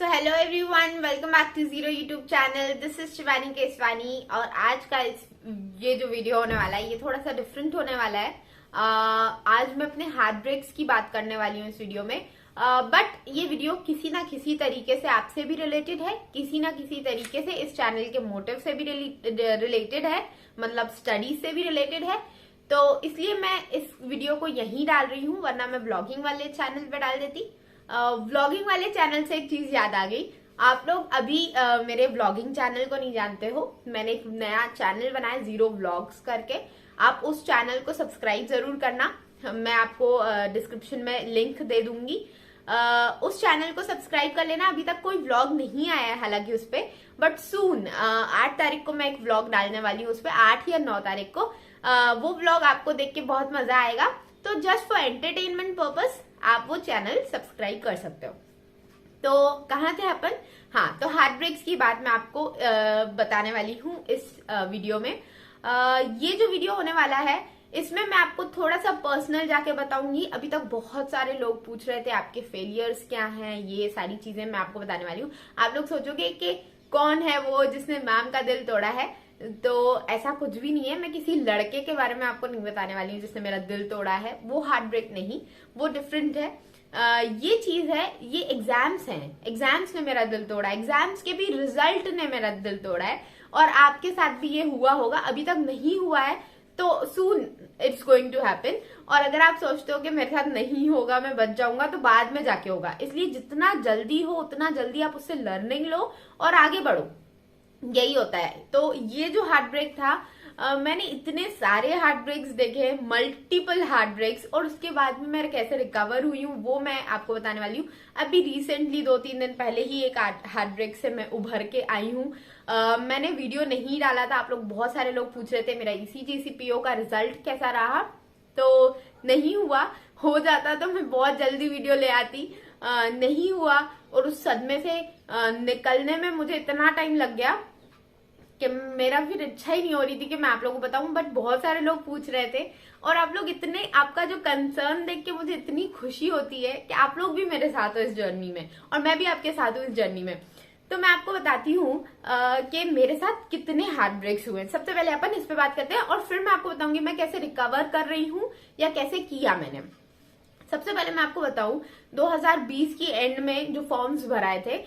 So hello everyone, welcome back to Zero YouTube channel. This is Shivani Keswani और आज का ये जो वीडियो होने वाला है ये थोड़ा सा डिफरेंट होने वाला है। आज मैं अपने हार्ट ब्रेक्स की बात करने वाली हूँ इस वीडियो में। बट ये वीडियो किसी ना किसी तरीके से आपसे भी रिलेटेड है, किसी ना किसी तरीके से इस चैनल के मोटिव से भी रिलेटेड है, मतलब स्टडी से भी रिलेटेड है। तो इसलिए मैं इस वीडियो को यहीं डाल रही हूँ, वरना मैं ब्लॉगिंग वाले चैनल पे डाल देती। व्लॉगिंग वाले चैनल से एक चीज याद आ गई। आप लोग अभी मेरे व्लॉगिंग चैनल को नहीं जानते हो। मैंने एक नया चैनल बनाया जीरो व्लॉग्स करके। आप उस चैनल को सब्सक्राइब जरूर करना, मैं आपको डिस्क्रिप्शन में लिंक दे दूंगी। उस चैनल को सब्सक्राइब कर लेना। अभी तक कोई व्लॉग नहीं आया है हालांकि उस पर, बट सून 8 तारीख को मैं एक व्लॉग डालने वाली हूँ उस पर, 8 या 9 तारीख को। वो व्लॉग आपको देख के बहुत मजा आएगा। तो जस्ट फॉर एंटरटेनमेंट पर्पस आप वो चैनल सब्सक्राइब कर सकते हो। तो कहाँ थे अपन? हाँ, तो हार्ट ब्रेक्स की बात मैं आपको बताने वाली हूँ इस वीडियो में। ये जो वीडियो होने वाला है इसमें मैं आपको थोड़ा सा पर्सनल जाके बताऊंगी। अभी तक बहुत सारे लोग पूछ रहे थे आपके फेलियर्स क्या हैं, ये सारी चीजें मैं आपको बताने वाली हूँ। आप लोग सोचोगे कि कौन है वो जिसने मैम का दिल तोड़ा है, तो ऐसा कुछ भी नहीं है। मैं किसी लड़के के बारे में आपको नहीं बताने वाली हूँ जिसने मेरा दिल तोड़ा है, वो हार्ट ब्रेक नहीं, वो डिफरेंट है। ये चीज है, ये एग्जाम्स हैं, एग्जाम्स ने मेरा दिल तोड़ा है, एग्जाम्स के भी रिजल्ट ने मेरा दिल तोड़ा है। और आपके साथ भी ये हुआ होगा, अभी तक नहीं हुआ है तो सून इट्स गोइंग टू हैपन। और अगर आप सोचते हो कि मेरे साथ नहीं होगा, मैं बच जाऊंगा, तो बाद में जाके होगा। इसलिए जितना जल्दी हो उतना जल्दी आप उससे लर्निंग लो और आगे बढ़ो, यही होता है। तो ये जो हार्ट ब्रेक था, मैंने इतने सारे हार्ट ब्रेक्स देखे, मल्टीपल हार्ट ब्रेक्स, और उसके बाद में मैं कैसे रिकवर हुई हूँ वो मैं आपको बताने वाली हूँ। अभी रिसेंटली 2-3 दिन पहले ही एक हार्ट ब्रेक से मैं उभर के आई हूँ। मैंने वीडियो नहीं डाला था, आप लोग बहुत सारे लोग पूछ रहे थे मेरा ECGCPO का रिजल्ट कैसा रहा, तो नहीं हुआ। हो जाता तो मैं बहुत जल्दी वीडियो ले आती, नहीं हुआ। और उस सदमे से निकलने में मुझे इतना टाइम लग गया कि मेरा फिर इच्छा ही नहीं हो रही थी कि मैं आप लोगों को बताऊं। बट बहुत सारे लोग पूछ रहे थे और आप लोग इतने, आपका जो कंसर्न देख के मुझे इतनी खुशी होती है कि आप लोग भी मेरे साथ हो इस जर्नी में और मैं भी आपके साथ हूँ इस जर्नी में। तो मैं आपको बताती हूँ कि मेरे साथ कितने हार्ट ब्रेक्स हुए। सबसे पहले अपन इस पे बात करते हैं और फिर मैं आपको बताऊंगी मैं कैसे रिकवर कर रही हूँ या कैसे किया मैंने। सबसे पहले मैं आपको बताऊं, 2020 की एंड में जो फॉर्म्स भराए थे,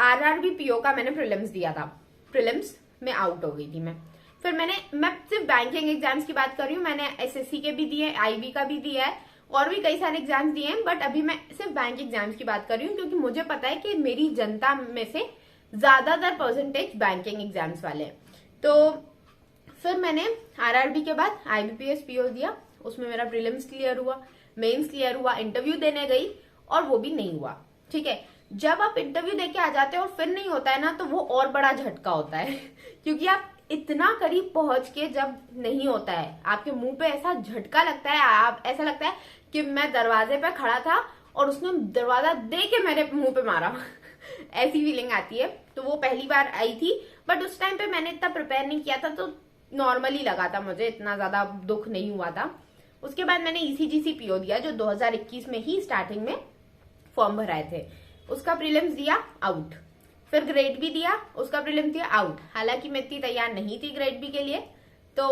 RRB PO का मैंने प्रीलिम्स दिया था। प्रीलिम्स में आउट हो गई थी मैं। फिर मैं सिर्फ बैंकिंग एग्जाम्स की बात कर रही हूँ। मैंने SSC के भी दिए, IB का भी दिया है और भी कई सारे एग्जाम्स दिए हैं, बट अभी मैं सिर्फ बैंक एग्जाम्स की बात कर रही हूँ क्योंकि मुझे पता है कि मेरी जनता में से ज्यादातर परसेंटेज बैंकिंग एग्जाम्स वाले हैं। तो फिर मैंने RRB के बाद IBPS PO दिया, उसमें मेरा प्रीलिम्स क्लियर हुआ, मेंस क्लियर हुआ, इंटरव्यू देने गई और वो भी नहीं हुआ। ठीक है, जब आप इंटरव्यू देके आ जाते हो और फिर नहीं होता है ना, तो वो और बड़ा झटका होता है क्योंकि आप इतना करीब पहुंच के जब नहीं होता है, आपके मुंह पे ऐसा झटका लगता है, आप ऐसा लगता है कि मैं दरवाजे पे खड़ा था और उसने दरवाजा दे के मेरे मुंह पे मारा ऐसी फीलिंग आती है। तो वो पहली बार आई थी, बट उस टाइम पे मैंने इतना प्रिपेयर नहीं किया था, तो नॉर्मली लगा था, मुझे इतना ज्यादा दुख नहीं हुआ था। उसके बाद मैंने ECGCPO दिया जो 2021 में ही स्टार्टिंग में फॉर्म भराए थे, उसका प्रीलिम्स दिया, आउट। फिर ग्रेड बी दिया, उसका प्रीलिम्स दिया, आउट। हालांकि मैं इतनी तैयार नहीं थी ग्रेड बी के लिए, तो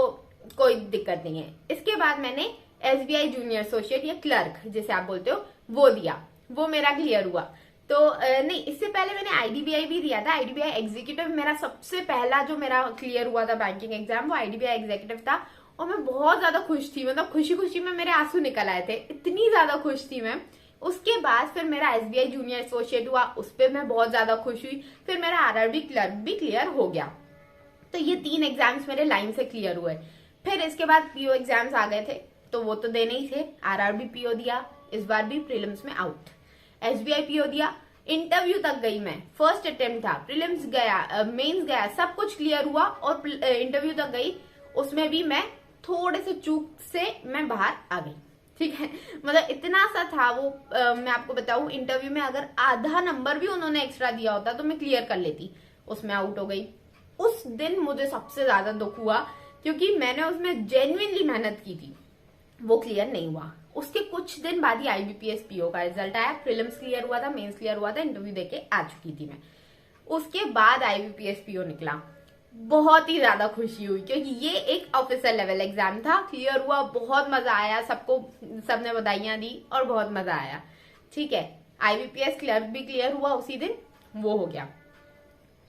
कोई दिक्कत नहीं है। इसके बाद मैंने SBI जूनियर एसोसिएट या क्लर्क जिसे आप बोलते हो वो दिया, वो मेरा क्लियर हुआ। तो नहीं, इससे पहले मैंने IDBI भी दिया था। IDBI एग्जीक्यूटिव मेरा सबसे पहला जो मेरा क्लियर हुआ था बैंकिंग एग्जाम, वो IDBI एग्जीक्यूटिव था और मैं बहुत ज्यादा खुश थी, मतलब खुशी खुशी में मेरे आंसू निकल आए थे, इतनी ज्यादा खुश थी मैं। उसके बाद फिर मेरा SBI जूनियर एसोसिएट हुआ, उस पर मैं बहुत ज्यादा खुश हुई। फिर मेरा RRB क्लर्क भी क्लियर हो गया। तो ये 3 एग्जाम्स मेरे लाइन से क्लियर हुए। फिर इसके बाद PO एग्जाम्स आ गए थे, तो वो तो देने ही थे। RRB PO दिया, इस बार भी प्रीलिम्स में आउट। SBI PO दिया, इंटरव्यू तक गई मैं, फर्स्ट अटेम्प्ट था, प्रीलिम्स गया, मेंस गया, सब कुछ क्लियर हुआ और इंटरव्यू तक गई, उसमें भी मैं थोड़े से चूक से मैं बाहर आ गई। ठीक है, मतलब इतना सा था वो। मैं आपको बताऊं, इंटरव्यू में अगर आधा नंबर भी उन्होंने एक्स्ट्रा दिया होता तो मैं क्लियर कर लेती, उसमें आउट हो गई। उस दिन मुझे सबसे ज्यादा दुख हुआ क्योंकि मैंने उसमें जेन्युइनली मेहनत की थी, वो क्लियर नहीं हुआ। उसके कुछ दिन बाद ही IBPS PO का रिजल्ट आया। प्रीलिम्स क्लियर हुआ था, मेंस क्लियर हुआ था, इंटरव्यू देके आ चुकी थी मैं। उसके बाद IBPS PO निकला। बहुत ही ज्यादा खुशी हुई क्योंकि ये एक ऑफिसर लेवल एग्जाम था। क्लियर हुआ, बहुत मजा आया, सबने बधाइयां दी और बहुत मजा आया। ठीक है, IBPS क्लर्क भी क्लियर हुआ उसी दिन, वो हो गया।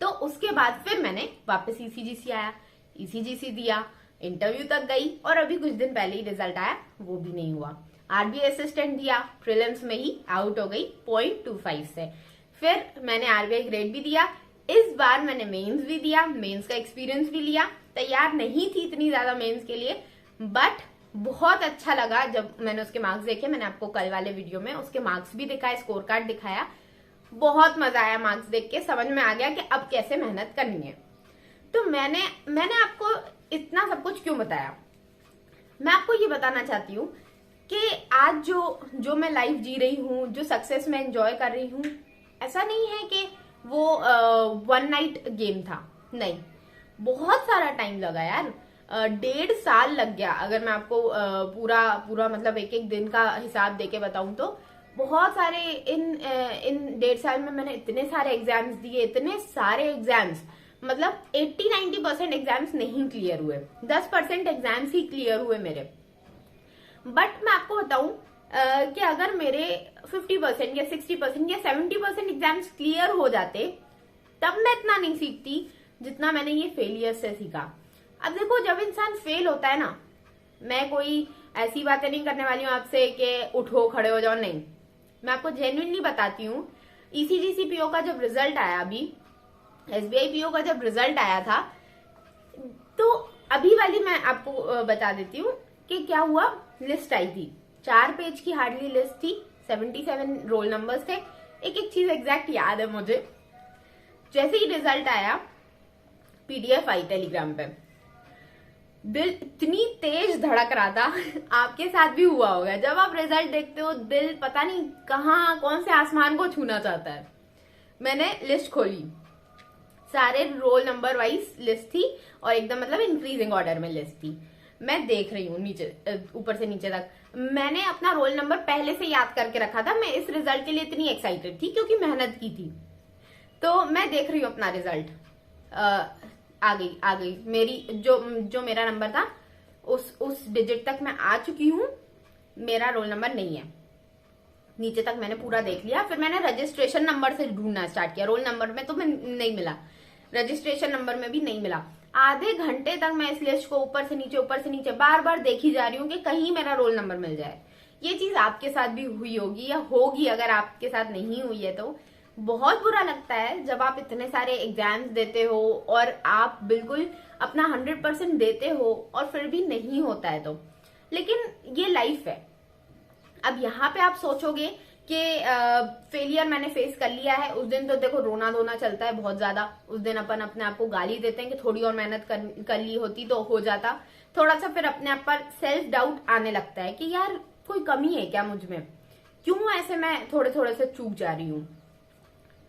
तो उसके बाद फिर मैंने वापस ECGC आया, ECGC दिया, इंटरव्यू तक गई और अभी कुछ दिन पहले ही रिजल्ट आया, वो भी नहीं हुआ। RBI असिस्टेंट दिया, प्रीलिम्स में ही आउट हो गई 0.25 से। फिर मैंने RBI ग्रेड भी दिया। इस बार मैंने मेंस भी दिया, मेंस का एक्सपीरियंस भी लिया। तैयार नहीं थी इतनी ज्यादा मेंस के लिए, बट बहुत अच्छा लगा जब मैंने उसके मार्क्स देखे। मैंने आपको कल वाले वीडियो में उसके मार्क्स भी दिखाए, स्कोर कार्ड दिखाया। बहुत मजा आया मार्क्स देख के, समझ में आ गया कि अब कैसे मेहनत करनी है। तो मैंने आपको इतना सब कुछ क्यों बताया? मैं आपको ये बताना चाहती हूँ कि आज जो मैं लाइफ जी रही हूँ, जो सक्सेस मैं एंजॉय कर रही हूँ, ऐसा नहीं है कि वो 1 नाइट गेम था। नहीं, बहुत सारा टाइम लगा यार। 1.5 साल लग गया। अगर मैं आपको पूरा मतलब एक एक दिन का हिसाब देके बताऊं तो बहुत सारे इन 1.5 साल में मैंने इतने सारे एग्जाम्स दिए, इतने सारे एग्जाम्स, मतलब 80-90% एग्जाम्स नहीं क्लियर हुए, 10% एग्जाम्स ही क्लियर हुए मेरे। बट मैं आपको बताऊं कि अगर मेरे 50% या 60% या 70% एग्जाम्स क्लियर हो जाते, तब मैं इतना नहीं सीखती जितना मैंने ये फेलियर से सीखा। अब देखो, जब इंसान फेल होता है ना, मैं कोई ऐसी बातें नहीं करने वाली हूँ आपसे कि उठो खड़े हो जाओ, नहीं। मैं आपको जेन्युइनली बताती हूँ। ECGC PO का जब रिजल्ट आया, अभी SBI PO का जब रिजल्ट आया था, तो अभी वाली मैं आपको बता देती हूँ कि क्या हुआ। लिस्ट आई थी, 4 पेज की हार्डली लिस्ट थी, 77 रोल नंबर्स थे। एक एक चीज एग्जैक्ट याद है मुझे। जैसे ही रिजल्ट आया, PDF आई टेलीग्राम पे, दिल इतनी तेज धड़क रहा था। आपके साथ भी हुआ होगा, जब आप रिजल्ट देखते हो दिल पता नहीं कहाँ कौन से आसमान को छूना चाहता है। मैंने लिस्ट खोली, सारे रोल नंबर वाइज लिस्ट थी और एकदम मतलब इंक्रीजिंग ऑर्डर में लिस्ट थी। मैं देख रही हूँ नीचे, ऊपर से नीचे तक। मैंने अपना रोल नंबर पहले से याद करके रखा था। मैं इस रिजल्ट के लिए इतनी एक्साइटेड थी क्योंकि मेहनत की थी। तो मैं देख रही हूँ अपना रिजल्ट, आ गई मेरी जो मेरा नंबर था, उस डिजिट तक मैं आ चुकी हूँ। मेरा रोल नंबर नहीं है। नीचे तक मैंने पूरा देख लिया। फिर मैंने रजिस्ट्रेशन नंबर से ढूंढना स्टार्ट किया। रोल नंबर में तो मैं नहीं मिला, रजिस्ट्रेशन नंबर में भी नहीं मिला। आधे घंटे तक मैं इस लिस्ट को ऊपर से नीचे बार बार देखी जा रही हूँ कि कहीं मेरा रोल नंबर मिल जाए। ये चीज आपके साथ भी हुई होगी या होगी, अगर आपके साथ नहीं हुई है तो। बहुत बुरा लगता है जब आप इतने सारे एग्जाम्स देते हो और आप बिल्कुल अपना 100% देते हो और फिर भी नहीं होता है तो। लेकिन ये लाइफ है। अब यहाँ पे आप सोचोगे कि फेलियर मैंने फेस कर लिया है। उस दिन तो देखो रोना धोना चलता है बहुत ज्यादा। उस दिन अपन अपने आप को गाली देते हैं कि थोड़ी और मेहनत कर ली होती तो हो जाता। थोड़ा सा फिर अपने आप पर सेल्फ डाउट आने लगता है कि यार कोई कमी है क्या मुझ में, क्यों ऐसे मैं थोड़े से चूक जा रही हूँ।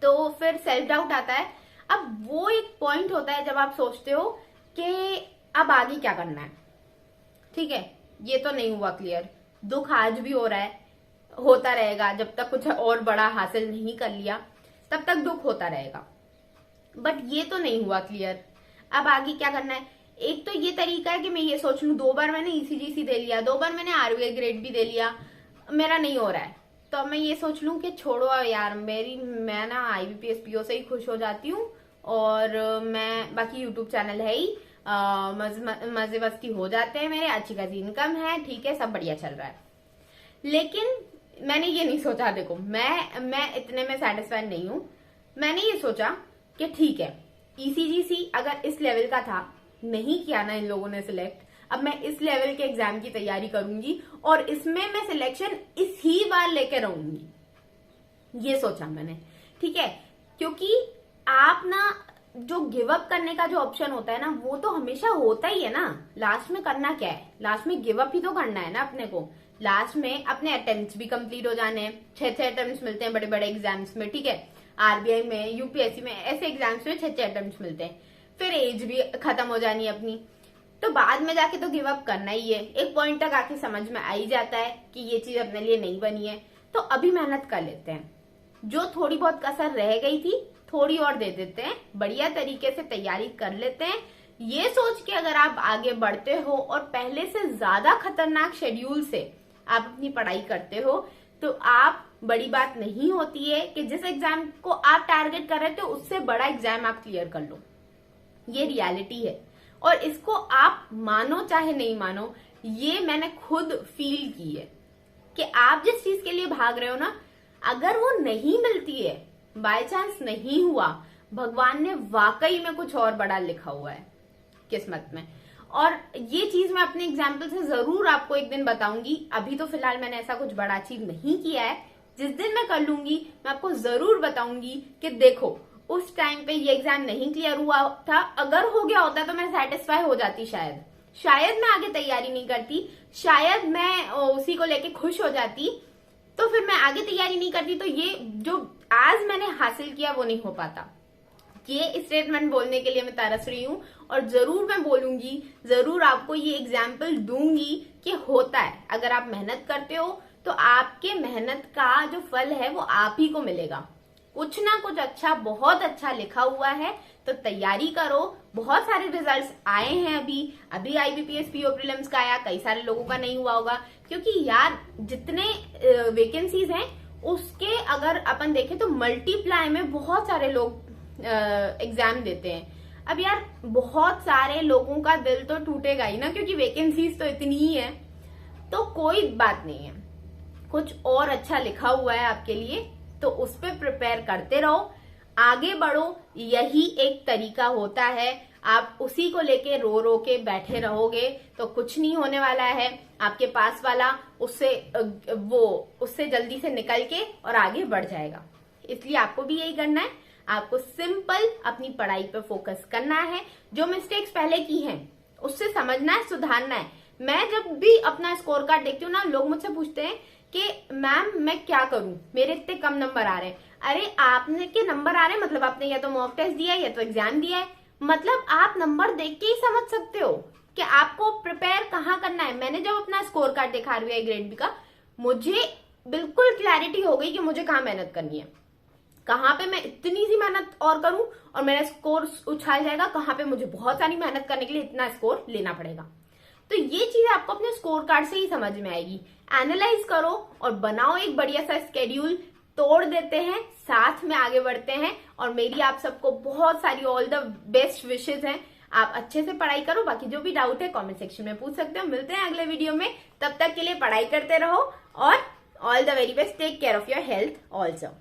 तो फिर सेल्फ डाउट आता है। अब वो एक पॉइंट होता है जब आप सोचते हो कि अब आगे क्या करना है। ठीक है, ये तो नहीं हुआ क्लियर, दुख आज भी हो रहा है, होता रहेगा जब तक कुछ और बड़ा हासिल नहीं कर लिया, तब तक दुख होता रहेगा। बट ये तो नहीं हुआ क्लियर, अब आगे क्या करना है। एक तो ये तरीका है कि मैं ये सोच लूं, 2 बार मैंने ECGC दे लिया, 2 बार मैंने RBI ग्रेड भी दे लिया, मेरा नहीं हो रहा है, तो अब मैं ये सोच लूं कि छोड़ो यार, मैं ना IBPS PO से ही खुश हो जाती हूँ और मैं बाकी यूट्यूब चैनल है ही, मजे मस्ती हो जाते हैं मेरे, अच्छी खासी इनकम है, ठीक है, सब बढ़िया चल रहा है। लेकिन मैंने ये नहीं सोचा, देखो मैं इतने में सेटिस्फाइड नहीं हूं। मैंने ये सोचा कि ठीक है, ECGC अगर इस लेवल का था, नहीं किया ना इन लोगों ने सिलेक्ट, अब मैं इस लेवल के एग्जाम की तैयारी करूंगी और इसमें मैं सिलेक्शन इसी बार लेकर रहूंगी, ये सोचा मैंने। ठीक है, क्योंकि आप ना जो गिव अप करने का जो ऑप्शन होता है ना, वो तो हमेशा होता ही है ना। लास्ट में करना क्या है, लास्ट में गिव अप ही तो करना है ना अपने को। लास्ट में अपने अटेम्प्ट्स भी कंप्लीट हो जाने हैं। 6 अटेम्प्ट्स मिलते हैं बड़े बड़े एग्जाम्स में, ठीक है, RBI में, UPSC में, ऐसे एग्जाम्स में 6 अटेम्प्ट्स मिलते हैं। फिर एज भी खत्म हो जानी है अपनी। तो बाद में जाके तो गिव अप करना ही है। एक पॉइंट तक आके समझ में आ ही जाता है कि ये चीज अपने लिए नहीं बनी है, तो अभी मेहनत कर लेते हैं। जो थोड़ी बहुत कसर रह गई थी थोड़ी और दे देते हैं, बढ़िया तरीके से तैयारी कर लेते हैं। ये सोच के अगर आप आगे बढ़ते हो और पहले से ज्यादा खतरनाक शेड्यूल से आप अपनी पढ़ाई करते हो, तो आप बड़ी बात नहीं होती है कि जिस एग्जाम को आप टारगेट कर रहे थे उससे बड़ा एग्जाम आप क्लियर कर लो। ये रियलिटी है और इसको आप मानो चाहे नहीं मानो, ये मैंने खुद फील की है कि आप जिस चीज के लिए भाग रहे हो ना, अगर वो नहीं मिलती है, बाय चांस नहीं हुआ, भगवान ने वाकई में कुछ और बड़ा लिखा हुआ है किस्मत में। और ये चीज मैं अपने एग्जाम्पल से जरूर आपको एक दिन बताऊंगी। अभी तो फिलहाल मैंने ऐसा कुछ बड़ा अचीव नहीं किया है, जिस दिन मैं कर लूंगी मैं आपको जरूर बताऊंगी कि देखो उस टाइम पे ये एग्जाम नहीं क्लियर हुआ था, अगर हो गया होता तो मैं सेटिस्फाई हो जाती, शायद मैं आगे तैयारी नहीं करती, शायद मैं उसी को लेके खुश हो जाती, तो फिर मैं आगे तैयारी नहीं करती, तो ये जो आज मैंने हासिल किया वो नहीं हो पाता। ये स्टेटमेंट बोलने के लिए मैं तरस रही हूँ और जरूर मैं बोलूंगी, जरूर आपको ये एग्जाम्पल दूंगी कि होता है। अगर आप मेहनत करते हो तो आपके मेहनत का जो फल है वो आप ही को मिलेगा। कुछ ना कुछ अच्छा, बहुत अच्छा लिखा हुआ है, तो तैयारी करो। बहुत सारे रिजल्ट्स आए हैं अभी IBPS PO प्रीलिम्स का आया, कई सारे लोगों का नहीं हुआ होगा, क्योंकि यार जितने वैकेंसीज हैं उसके अगर अपन देखें तो मल्टीप्लाई में बहुत सारे लोग एग्जाम देते हैं। अब यार बहुत सारे लोगों का दिल तो टूटेगा ही ना, क्योंकि वैकेंसीज तो इतनी ही है। तो कोई बात नहीं है, कुछ और अच्छा लिखा हुआ है आपके लिए, तो उस पर प्रिपेयर करते रहो, आगे बढ़ो। यही एक तरीका होता है। आप उसी को लेके रो रो के बैठे रहोगे तो कुछ नहीं होने वाला है। आपके पास वाला उससे जल्दी से निकल के और आगे बढ़ जाएगा। इसलिए आपको भी यही करना है, आपको सिंपल अपनी पढ़ाई पे फोकस करना है। जो मिस्टेक्स पहले की हैं उससे समझना है, सुधारना है। मैं जब भी अपना स्कोर कार्ड देखती हूँ ना, लोग मुझसे पूछते हैं कि मैम मैं क्या करूं, मेरे इतने कम नंबर आ रहे हैं। अरे आपने के नंबर आ रहे हैं मतलब आपने या तो मॉक टेस्ट दिया है या तो एग्जाम दिया है, मतलब आप नंबर देख के ही समझ सकते हो कि आपको प्रिपेयर कहाँ करना है। मैंने जब अपना स्कोर कार्ड देखा RBI ग्रेड बी का, मुझे बिल्कुल क्लैरिटी हो गई कि मुझे कहाँ मेहनत करनी है, कहाँ पे मैं इतनी सी मेहनत और करूं और मेरा स्कोर उछाल जाएगा, कहाँ पे मुझे बहुत सारी मेहनत करने के लिए इतना स्कोर लेना पड़ेगा। तो ये चीज आपको अपने स्कोर कार्ड से ही समझ में आएगी। एनालाइज करो और बनाओ एक बढ़िया सा स्केड्यूल, तोड़ देते हैं, साथ में आगे बढ़ते हैं। और मेरी आप सबको बहुत सारी ऑल द बेस्ट विशेज हैं। आप अच्छे से पढ़ाई करो, बाकी जो भी डाउट है कमेंट सेक्शन में पूछ सकते हो। मिलते हैं अगले वीडियो में, तब तक के लिए पढ़ाई करते रहो और all the very best. Take care of your health also.